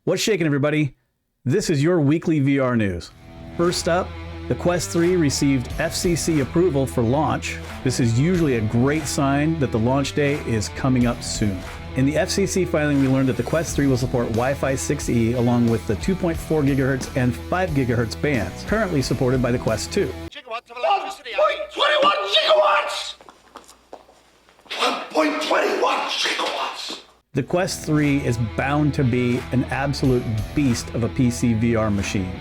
What's shaking, everybody? This is your weekly VR news. First up, the Quest 3 received FCC approval for launch. This is usually a great sign that the launch day is coming up soon. In the FCC filing, we learned that the Quest 3 will support Wi-Fi 6E along with the 2.4 GHz and 5 GHz bands, currently supported by the Quest 2. Gigawatts of electricity. 1.21 gigawatts! 1.21 gigawatts! The Quest 3 is bound to be an absolute beast of a PC VR machine.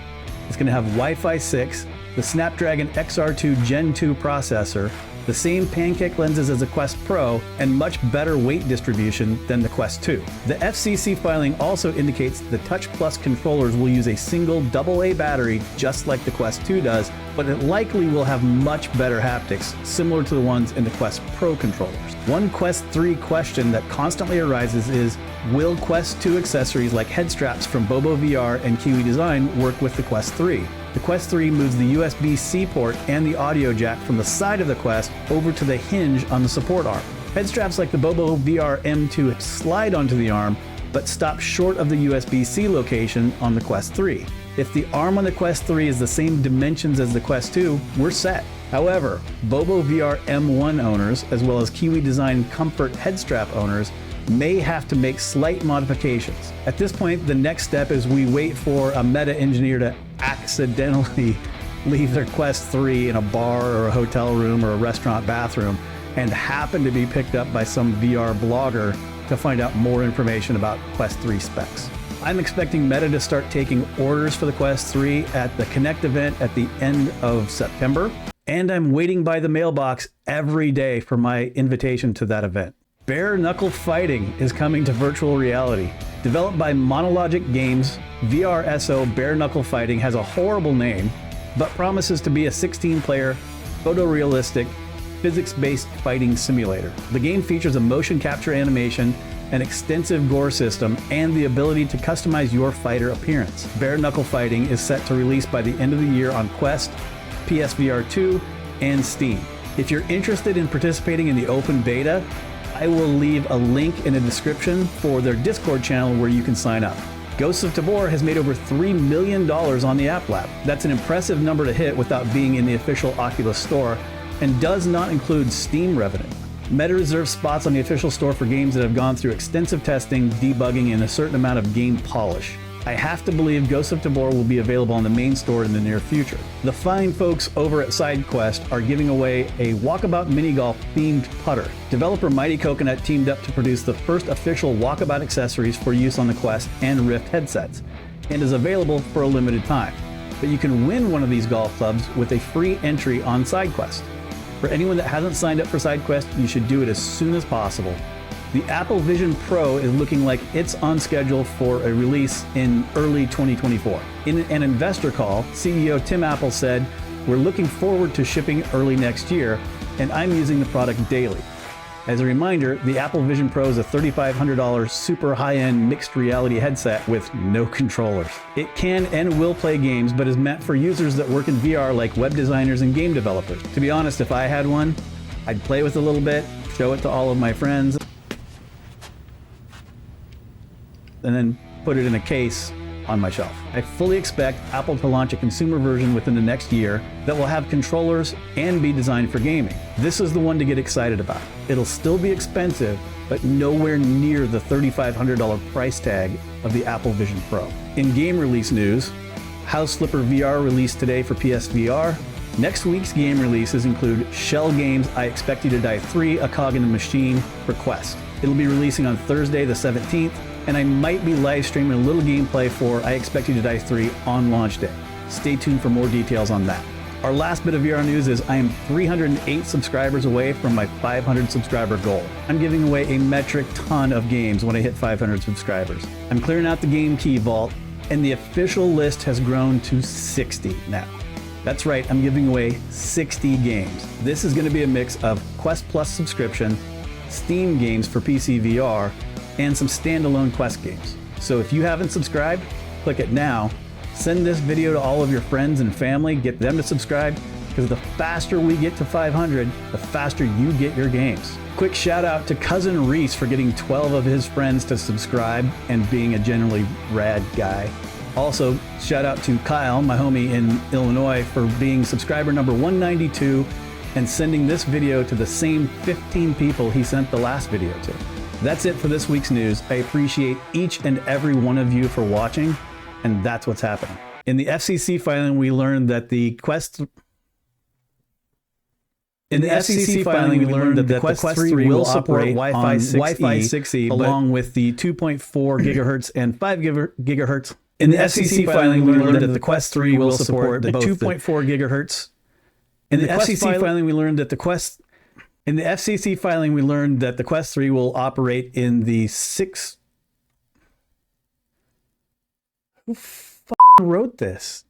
It's going to have Wi-Fi 6, the Snapdragon XR2 Gen 2 processor, the same pancake lenses as the Quest Pro, and much better weight distribution than the Quest 2. The FCC filing also indicates the Touch Plus controllers will use a single AA battery just like the Quest 2 does, but it likely will have much better haptics, similar to the ones in the Quest Pro controllers. One Quest 3 question that constantly arises is, will Quest 2 accessories like head straps from Bobo VR and Kiwi Design work with the Quest 3? The Quest 3 moves the USB-C port and the audio jack from the side of the Quest over to the hinge on the support arm. Head straps like the Bobo VR M2 slide onto the arm, but stop short of the USB-C location on the Quest 3. If the arm on the Quest 3 is the same dimensions as the Quest 2, we're set. However, Bobo VR M1 owners, as well as Kiwi Design Comfort head strap owners, may have to make slight modifications. At this point, the next step is we wait for a meta engineer to accidentally leave their Quest 3 in a bar or a hotel room or a restaurant bathroom and happen to be picked up by some VR blogger to find out more information about Quest 3 specs. I'm expecting Meta to start taking orders for the Quest 3 at the Connect event at the end of September, and I'm waiting by the mailbox every day for my invitation to that event. Bare Knuckle Fighting is coming to virtual reality. Developed by Monologic Games, VRSO Bare Knuckle Fighting has a horrible name, but promises to be a 16-player, photorealistic, physics-based fighting simulator. The game features a motion capture animation, an extensive gore system, and the ability to customize your fighter appearance. Bare Knuckle Fighting is set to release by the end of the year on Quest, PSVR 2, and Steam. If you're interested in participating in the open beta, I will leave a link in the description for their Discord channel where you can sign up. Ghosts of Tabor has made over $3 million on the App Lab. That's an impressive number to hit without being in the official Oculus store, and does not include Steam revenue. Meta reserves spots on the official store for games that have gone through extensive testing, debugging, and a certain amount of game polish. I have to believe Ghosts of Tabor will be available on the main store in the near future. The fine folks over at SideQuest are giving away a Walkabout Minigolf themed putter. Developer Mighty Coconut teamed up to produce the first official Walkabout accessories for use on the Quest and Rift headsets, and is available for a limited time. But you can win one of these golf clubs with a free entry on SideQuest. For anyone that hasn't signed up for SideQuest, you should do it as soon as possible. The Apple Vision Pro is looking like it's on schedule for a release in early 2024. In an investor call, CEO Tim Apple said, "We're looking forward to shipping early next year, and I'm using the product daily." As a reminder, the Apple Vision Pro is a $3,500 super high-end mixed reality headset with no controllers. It can and will play games, but is meant for users that work in VR like web designers and game developers. To be honest, if I had one, I'd play with it a little bit, show it to all of my friends, and then put it in a case on my shelf. I fully expect Apple to launch a consumer version within the next year that will have controllers and be designed for gaming. This is the one to get excited about. It'll still be expensive, but nowhere near the $3,500 price tag of the Apple Vision Pro. In game release news, House Flipper VR released today for PSVR. Next week's game releases include Shell Games' I Expect You to Die 3, A Cog in the Machine for Quest. It'll be releasing on Thursday the 17th, and I might be live streaming a little gameplay for I Expect You to Die 3 on launch day. Stay tuned for more details on that. Our last bit of VR news is I am 308 subscribers away from my 500 subscriber goal. I'm giving away a metric ton of games when I hit 500 subscribers. I'm clearing out the game key vault, and the official list has grown to 60 now. That's right, I'm giving away 60 games. This is going to be a mix of Quest Plus subscription, Steam games for PC VR, and some standalone Quest games. So if you haven't subscribed, click it now. Send this video to all of your friends and family, get them to subscribe, because the faster we get to 500, the faster you get your games. Quick shout out to Cousin Reese for getting 12 of his friends to subscribe and being a generally rad guy. Also, shout out to Kyle, my homie in Illinois, for being subscriber number 192 and sending this video to the same 15 people he sent the last video to. That's it for this week's news. I appreciate each and every one of you for watching, and that's what's happening. In the FCC filing, we learned that the Quest... In the FCC filing, we learned that the Quest 3 will support Wi-Fi 6E along with the 2.4 gigahertz and 5 gigahertz. In the FCC filing, we learned that the Quest 3 will support the 2.4 gigahertz. In the FCC filing, we learned that the Quest... In the FCC filing, we learned that the Quest 3 will operate in the 6... Who wrote this?